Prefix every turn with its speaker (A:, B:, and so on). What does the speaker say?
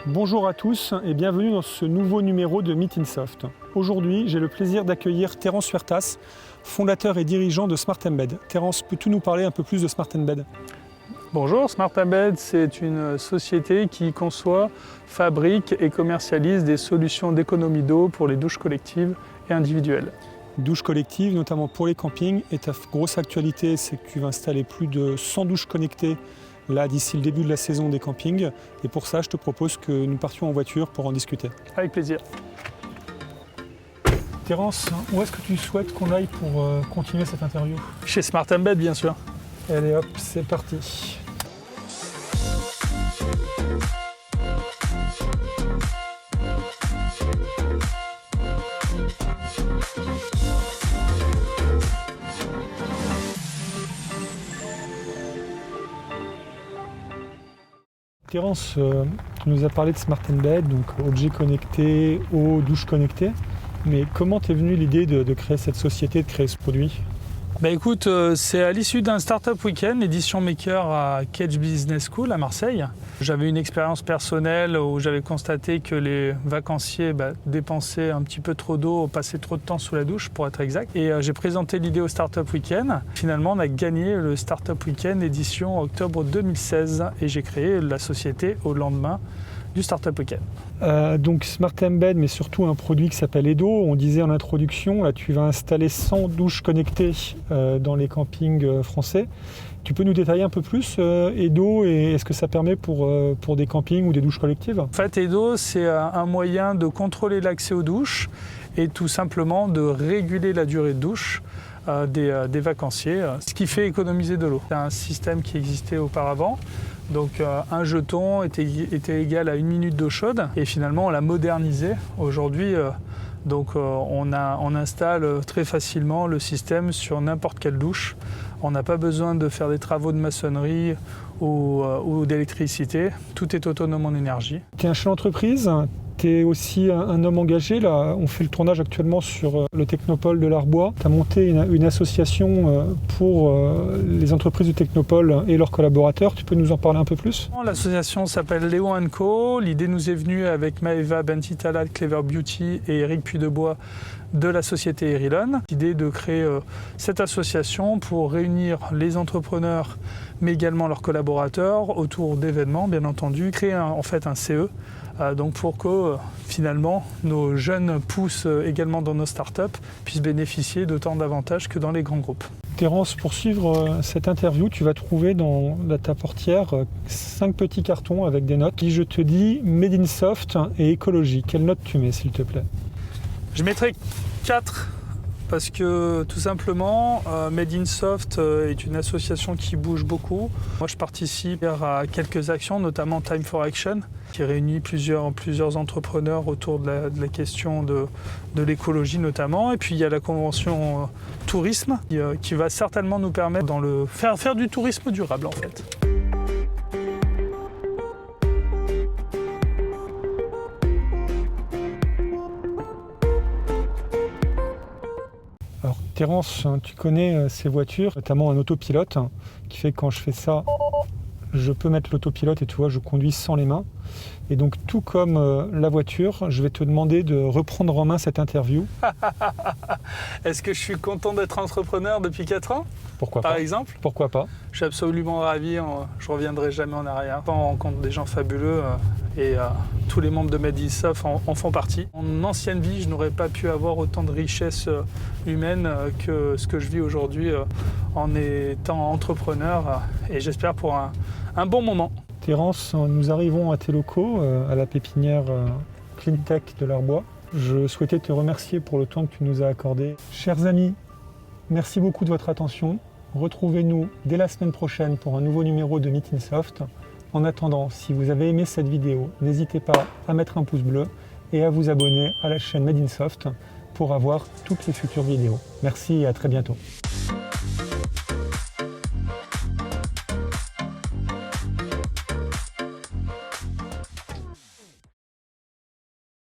A: Bonjour à tous et bienvenue dans ce nouveau numéro de Meet in Soft. Aujourd'hui, j'ai le plaisir d'accueillir Terence Huertas, fondateur et dirigeant de Smart Embed. Terence, peux-tu nous parler un peu plus de Smart Embed ?
B: Bonjour, Smart Embed, c'est une société qui conçoit, fabrique et commercialise des solutions d'économie d'eau pour les douches collectives et individuelles.
A: Douches collectives, notamment pour les campings, et ta grosse actualité, c'est que tu vas installer plus de 100 douches connectées là d'ici le début de la saison des campings. Et pour ça, je te propose que nous partions en voiture pour en discuter.
B: Avec plaisir.
A: Terence, où est-ce que tu souhaites qu'on aille pour continuer cette interview ?
B: Chez Smart Embed, bien sûr.
A: Allez hop, c'est parti. Terence, tu nous as parlé de Smart Embed, donc objets connectés, eau, douche connectée. Mais comment t'es venue l'idée de créer cette société, de créer ce produit ?
B: Écoute, c'est à l'issue d'un Startup Weekend, édition Maker à Cage Business School à Marseille. J'avais une expérience personnelle où j'avais constaté que les vacanciers dépensaient un petit peu trop d'eau, passaient trop de temps sous la douche pour être exact. Et j'ai présenté l'idée au Startup Weekend. Finalement, on a gagné le Startup Weekend édition octobre 2016 et j'ai créé la société au lendemain du Startup Weekend.
A: Donc Smart Embed, mais surtout un produit qui s'appelle Edo. On disait en introduction, là tu vas installer 100 douches connectées dans les campings français. Tu peux nous détailler un peu plus Edo et est-ce que ça permet pour des campings ou des douches collectives ?
B: En fait, Edo, c'est un moyen de contrôler l'accès aux douches et tout simplement de réguler la durée de douche des vacanciers, ce qui fait économiser de l'eau. C'est un système qui existait auparavant. Donc un jeton était égal à 1 minute d'eau chaude et finalement on l'a modernisé. Aujourd'hui, on installe très facilement le système sur n'importe quelle douche. On n'a pas besoin de faire des travaux de maçonnerie ou d'électricité. Tout est autonome en énergie.
A: Tu es un chef d'entreprise, tu es aussi un homme engagé. Là, on fait le tournage actuellement sur le Technopole de l'Arbois. Tu as monté une association pour les entreprises du Technopole et leurs collaborateurs. Tu peux nous en parler un peu plus ?
B: L'association s'appelle Léo & Co. L'idée nous est venue avec Maëva Bentitala de Clever Beauty et Eric Puydebois de la société Erilon. L'idée de créer cette association pour réunir les entrepreneurs mais également leurs collaborateurs autour d'événements, bien entendu, créer un CE. Donc pour que finalement nos jeunes pousses également dans nos startups puissent bénéficier d'autant d'avantages que dans les grands groupes.
A: Terence, pour suivre cette interview, tu vas trouver dans ta portière 5 petits cartons avec des notes. Si je te dis Made in Soft et écologie, quelle note tu mets s'il te plaît ?
B: Je mettrai 4 parce que tout simplement Made in Soft est une association qui bouge beaucoup. Moi je participe à quelques actions, notamment Time for Action, qui réunit plusieurs entrepreneurs autour de la question de l'écologie notamment. Et puis il y a la convention tourisme qui va certainement nous permettre faire du tourisme durable en fait.
A: Alors Terence, tu connais ces voitures, notamment un autopilote, qui fait que quand je fais ça, je peux mettre l'autopilote et tu vois, je conduis sans les mains. Et donc tout comme la voiture, je vais te demander de reprendre en main cette interview.
B: Est-ce que je suis content d'être entrepreneur depuis 4 ans ?
A: Pourquoi pas ?
B: Par exemple ?
A: Pourquoi pas ?
B: Je suis absolument ravi, je ne reviendrai jamais en arrière. On rencontre des gens fabuleux et tous les membres de Made in Soft en font partie. En ancienne vie, je n'aurais pas pu avoir autant de richesse humaine que ce que je vis aujourd'hui en étant entrepreneur et j'espère pour un bon moment.
A: Terence, nous arrivons à tes locaux, à la pépinière Cleantech de l'Arbois. Je souhaitais te remercier pour le temps que tu nous as accordé. Chers amis, merci beaucoup de votre attention. Retrouvez-nous dès la semaine prochaine pour un nouveau numéro de Meet in Soft. En attendant, si vous avez aimé cette vidéo, n'hésitez pas à mettre un pouce bleu et à vous abonner à la chaîne Made in Soft pour avoir toutes les futures vidéos. Merci et à très bientôt.